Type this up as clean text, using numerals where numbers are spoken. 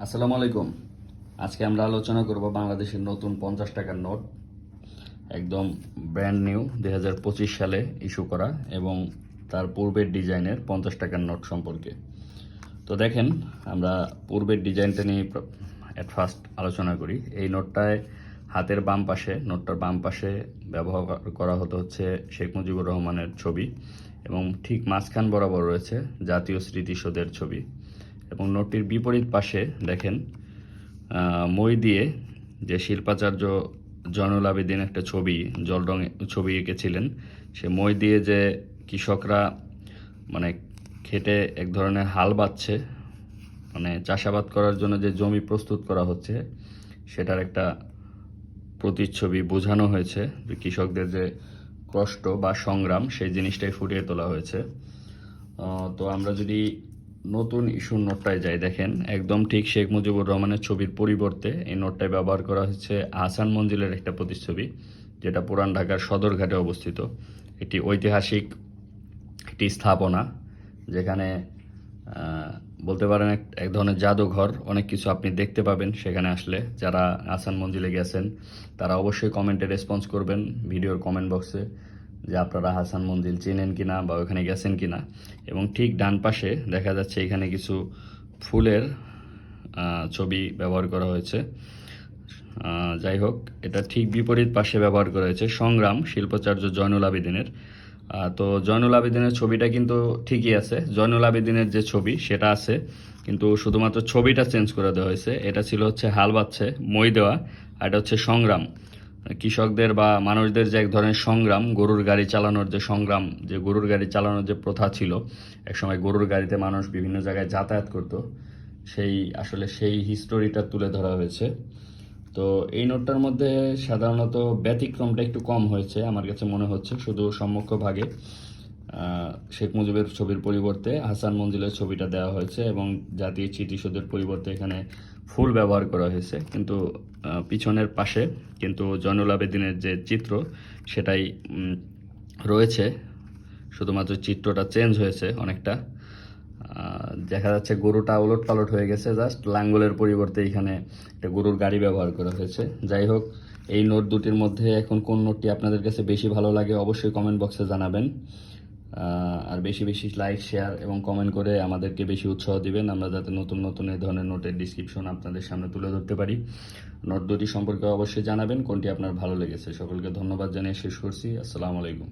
আসসালামু আলাইকুম। আজকে আমরা আলোচনা করব বাংলাদেশের নতুন 50 টাকার নোট, একদম ব্র্যান্ড নিউ 2025 সালে ইস্যু করা এবং তার পূর্বের ডিজাইনের 50 টাকার নোট সম্পর্কে। তো দেখেন, আমরা পূর্বের ডিজাইনটা নিয়ে অ্যাট ফার্স্ট আলোচনা করি। এই নোটটায় হাতের বাম পাশে, নোটটার বাম পাশে ব্যবহার করা হচ্ছে শেখ মুজিবুর রহমানের ছবি এবং ঠিক মাঝখান বরাবর রয়েছে জাতীয় স্মৃতিসৌধের ছবি। এবং নোটটির বিপরীত পাশে দেখেন মই দিয়ে যে শিল্পাচার্য জয়নুল আবেদিন একটা জল রঙে ছবি এঁকেছিলেন, সে মই দিয়ে যে কৃষকরা মানে খেটে এক ধরনের হাল বাচ্ছে, মানে চাষাবাদ করার জন্য যে জমি প্রস্তুত করা হচ্ছে সেটার একটা প্রতিচ্ছবি বোঝানো হয়েছে। যে কৃষকদের যে কষ্ট বা সংগ্রাম, সেই জিনিসটাই ফুটিয়ে তোলা হয়েছে। তো আমরা যদি নতুন ইস্যুর নোটটায় যাই, দেখেন একদম ঠিক শেখ মুজিবুর রহমানের ছবির পরিবর্তে এই নোটটায় ব্যবহার করা হচ্ছে আহসান মঞ্জিলের একটা প্রতিচ্ছবি, যেটা পুরান ঢাকার সদরঘাটে অবস্থিত। এটি ঐতিহাসিক একটি স্থাপনা, যেখানে বলতে পারেন এক ধরনের জাদুঘর। অনেক কিছু আপনি দেখতে পাবেন সেখানে আসলে। যারা আহসান মঞ্জিলে গেছেন তারা অবশ্যই কমেন্টে রেসপন্স করবেন ভিডিওর কমেন্ট বক্সে, যে আপনারা হাসান মঞ্জিল চেনেন কিনা বা ওখানে গেছেন কিনা। এবং ঠিক ডান পাশে দেখা যাচ্ছে এখানে কিছু ফুলের ছবি ব্যবহার করা হয়েছে। যাই হোক, এটা ঠিক বিপরীত পাশে ব্যবহার করা হয়েছে সংগ্রাম শিল্পাচার্য জয়নুল আবেদিনের। তো জয়নুল আবেদিনের ছবিটা কিন্তু ঠিকই আছে, জয়নুল আবেদিনের যে ছবি সেটা আছে, কিন্তু শুধুমাত্র ছবিটা চেঞ্জ করে দেওয়া হয়েছে। এটা ছিল হচ্ছে হাল বাচ্ছে মই দেওয়া, আর এটা হচ্ছে সংগ্রাম, কৃষকদের বা মানুষদের যে এক ধরনের সংগ্রাম, গরুর গাড়ি চালানোর যে সংগ্রাম, যে গরুর গাড়ি চালানোর যে প্রথা ছিল, একসময় গরুর গাড়িতে মানুষ বিভিন্ন জায়গায় যাতায়াত করত, সেই হিস্টোরিটা তুলে ধরা হয়েছে। তো এই নোটটার মধ্যে সাধারণত ব্যতিক্রমটা একটু কম হয়েছে আমার কাছে মনে হচ্ছে। শুধু সম্মুখ ভাগে শেখ মুজিবের ছবির পরিবর্তে হাসান মঞ্জিলের ছবিটা দেওয়া হয়েছে এবং জাতীয় স্মৃতিসৌধের পরিবর্তে এখানে ফুল ব্যবহার করা হয়েছে। কিন্তু পিছনের পাশে কিন্তু জয়নুল আবেদিনের যে চিত্র সেটাই রয়েছে, শুধুমাত্র চিত্রটা চেঞ্জ হয়েছে অনেকটা। দেখা যাচ্ছে গরুটা ওলট পালট হয়ে গেছে, জাস্ট লাঙ্গলের পরিবর্তে এখানে একটা গরুর গাড়ি ব্যবহার করা হয়েছে। যাই হোক, এই নোট দুটির মধ্যে এখন কোন নোটটি আপনাদের কাছে বেশি ভালো লাগে অবশ্যই কমেন্ট বক্সে জানাবেন। আর বেশি বেশি লাইক, শেয়ার এবং কমেন্ট করে আমাদেরকে বেশি উৎসাহ দিবেন, আমরা যাতে নতুন নতুন এই ধরনের নোটের ডিসক্রিপশন আপনাদের সামনে তুলে ধরতে পারি। নোট দুটি সম্পর্কে অবশ্যই জানাবেন কোনটি আপনার ভালো লেগেছে। সকলকে ধন্যবাদ জানিয়ে শেষ করছি। আসসালামু আলাইকুম।